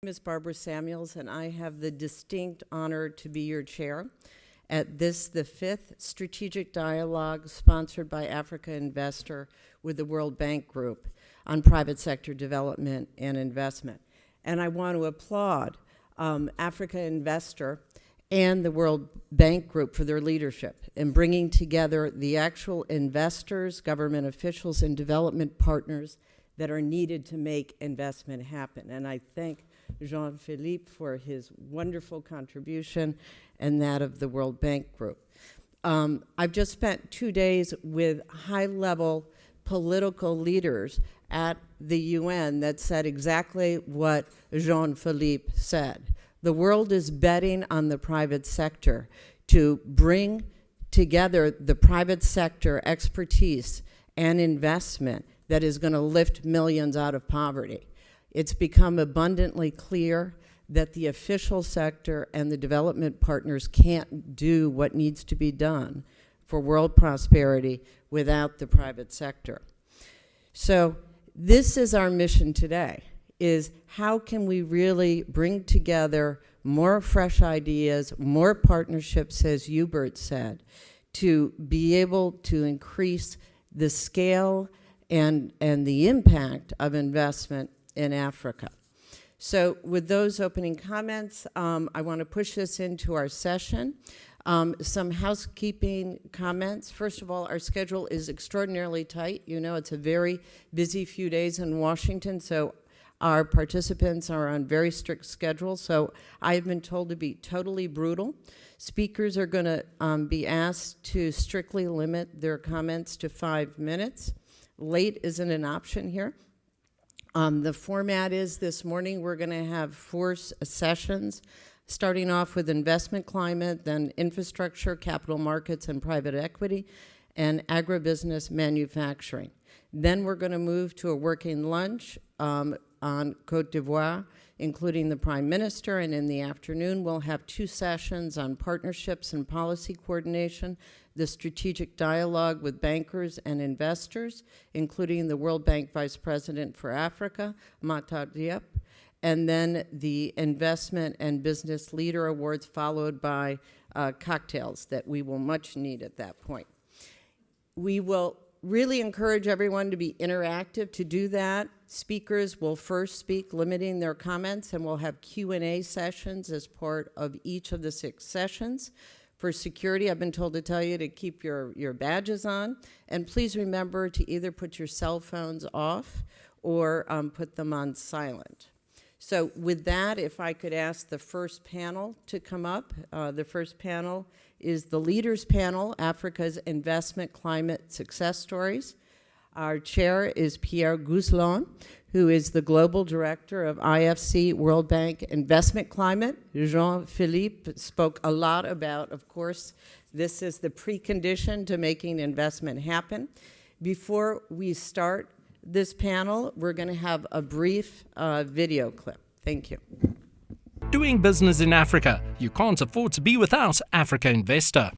My name is Barbara Samuels, and I have the distinct honor to be your chair at this, the fifth strategic dialogue sponsored by Africa Investor with the World Bank Group on private sector development and investment. And I want to applaud Africa Investor and the World Bank Group for their leadership in bringing together the actual investors, government officials, and development partners that are needed to make investment happen. And I thank Jean-Philippe for his wonderful contribution and that of the World Bank Group. I've just spent 2 days with high-level political leaders at the UN that said exactly what Jean-Philippe said. The world is betting on the private sector to bring together the private sector expertise and investment that is going to lift millions out of poverty. It's become abundantly clear that the official sector and the development partners can't do what needs to be done for world prosperity without the private sector. So this is our mission today, is how can we really bring together more fresh ideas, more partnerships, as Hubert said, to be able to increase the scale and the impact of investment in Africa. So with those opening comments, I want to push this into our session. Some housekeeping comments. First of all, our schedule is extraordinarily tight. You know, it's a very busy few days in Washington, so our participants are on very strict schedules. So I have been told to be totally brutal. Speakers are going to be asked to strictly limit their comments to 5 minutes. Late isn't an option here. The format is this morning we're going to have 4 sessions, starting off with investment climate, then infrastructure, capital markets, and private equity, and agribusiness manufacturing. Then we're going to move to a working lunch on Côte d'Ivoire, including the Prime Minister, and in the afternoon we'll have 2 sessions on partnerships and policy coordination, the strategic dialogue with bankers and investors, including the World Bank Vice President for Africa, Matar Diop, and then the Investment and Business Leader Awards, followed by cocktails that we will much need at that point. We will really encourage everyone to be interactive. To do that, speakers will first speak, limiting their comments, and we'll have Q&A sessions as part of each of the 6 sessions. For security, I've been told to tell you to keep your badges on, and please remember to either put your cell phones off or put them on silent. So with that, if I could ask the first panel to come up. The first panel is the Leaders Panel, Africa's Investment Climate Success Stories. Our chair is Pierre Gouslon, who is the Global Director of IFC World Bank Investment Climate. Jean-Philippe spoke a lot about, of course, this is the precondition to making investment happen. Before we start this panel, we're going to have a brief video clip. Thank you. Doing business in Africa. You can't afford to be without Africa Investor.